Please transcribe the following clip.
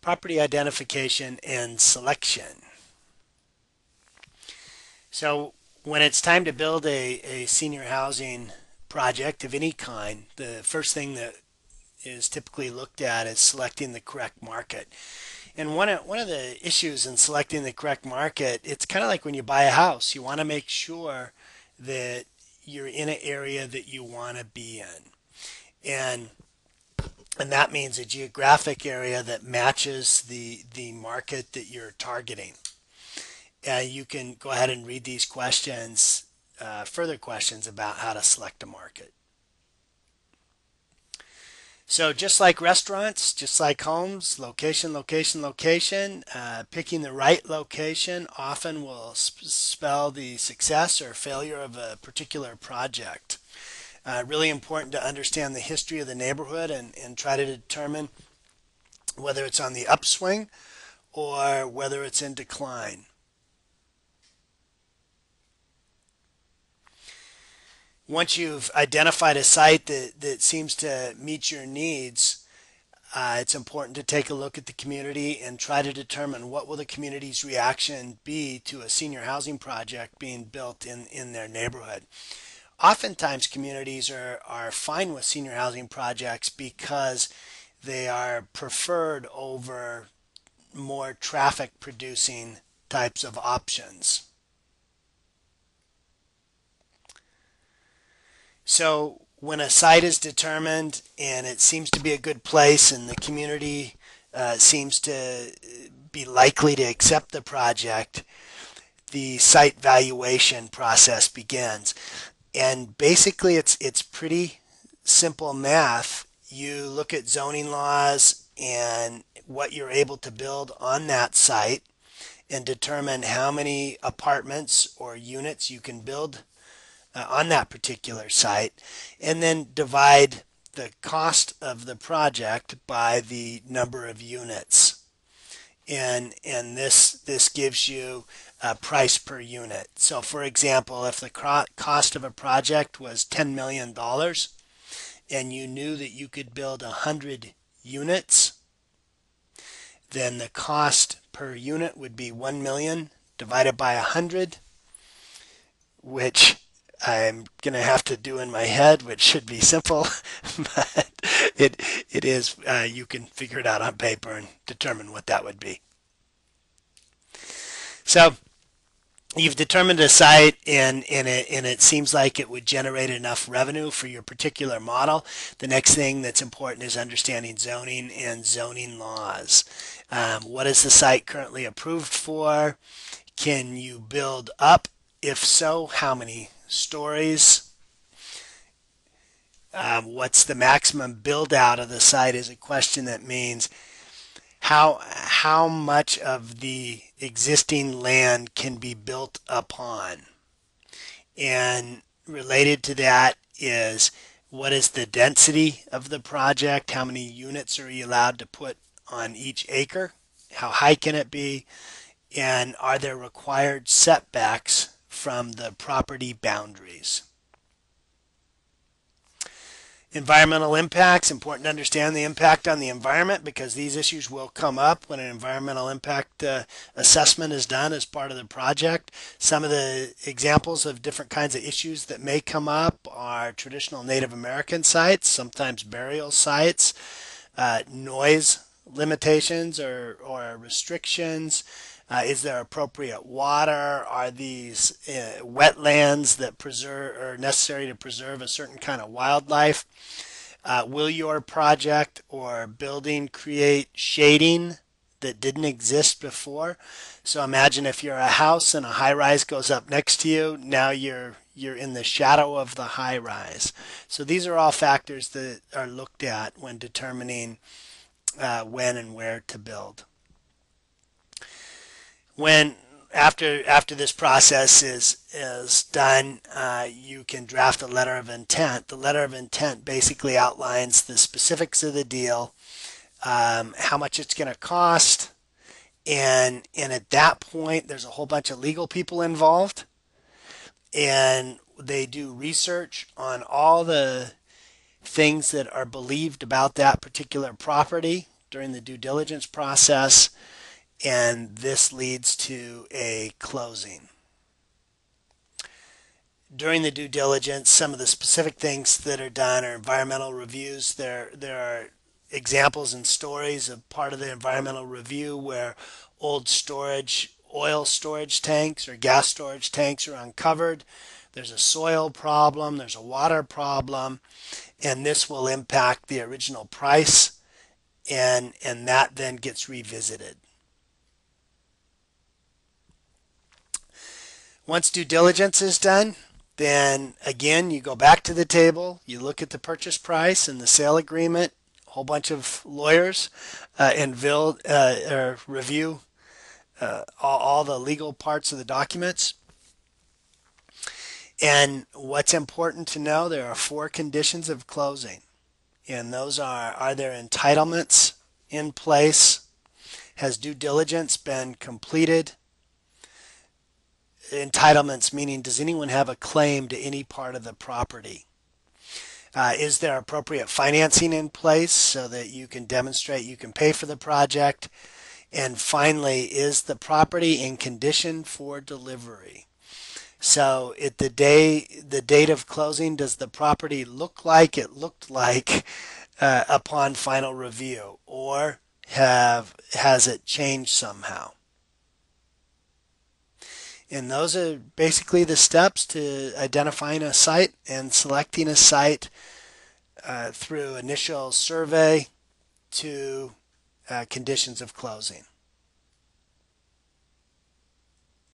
property identification and selection. So when it's time to build a senior housing project of any kind, the first thing that is typically looked at is selecting the correct market. And one of the issues in selecting the correct market, it's kind of like when you buy a house. You want to make sure that you're in an area that you want to be in. And and that means a geographic area that matches the market that you're targeting. You can go ahead and read these questions, further questions about how to select a market. So just like restaurants, just like homes, location, location, location, picking the right location often will spell the success or failure of a particular project. Really important to understand the history of the neighborhood and try to determine whether it's on the upswing or whether it's in decline. Once you've identified a site that seems to meet your needs, it's important to take a look at the community and try to determine what will the community's reaction be to a senior housing project being built in their neighborhood. Oftentimes communities are fine with senior housing projects because they are preferred over more traffic producing types of options. So when a site is determined and it seems to be a good place and the community seems to be likely to accept the project, the site valuation process begins. And basically it's pretty simple math. You look at zoning laws and what you're able to build on that site and determine how many apartments or units you can build on that particular site, and then divide the cost of the project by the number of units. And this gives you a price per unit. So for example, if the cost of a project was $10 million and you knew that you could build 100 units, then the cost per unit would be 1 million divided by 100, which I'm going to have to do in my head, which should be simple, but it is, you can figure it out on paper and determine what that would be. So you've determined a site and it seems like it would generate enough revenue for your particular model. The next thing that's important is understanding zoning and zoning laws. What is the site currently approved for? Can you build up? If so, how many stories? What's the maximum build out of the site is a question that means how much of the existing land can be built upon. And related to that is what is the density of the project? How many units are you allowed to put on each acre? How high can it be? And are there required setbacks from the property boundaries? Environmental impacts, important to understand the impact on the environment because these issues will come up when an environmental impact assessment is done as part of the project. Some of the examples of different kinds of issues that may come up are traditional Native American sites, sometimes burial sites, noise limitations or restrictions. Is there appropriate water? Are these wetlands that are necessary to preserve a certain kind of wildlife? Will your project or building create shading that didn't exist before? So imagine if you're a house and a high rise goes up next to you, now you're in the shadow of the high rise. So these are all factors that are looked at when determining when and where to build. When after this process is done, you can draft a letter of intent. The letter of intent basically outlines the specifics of the deal, how much it's going to cost, and at that point there's a whole bunch of legal people involved, and they do research on all the things that are believed about that particular property. during the due diligence process, and this leads to a closing. During the due diligence, some of the specific things that are done are environmental reviews. There are examples and stories of part of the environmental review where old oil storage tanks or gas storage tanks are uncovered. There's a soil problem, there's a water problem, and this will impact the original price, and that then gets revisited. Once due diligence is done, then again, you go back to the table, you look at the purchase price and the sale agreement, a whole bunch of lawyers review all the legal parts of the documents. And what's important to know, there are 4 conditions of closing. And those are there entitlements in place? Has due diligence been completed? Entitlements meaning, does anyone have a claim to any part of the property? Is there appropriate financing in place so that you can demonstrate you can pay for the project? And finally, is the property in condition for delivery? So at the date of closing, does the property look like it looked like upon final review, or has it changed somehow? And those are basically the steps to identifying a site and selecting a site through initial survey to conditions of closing.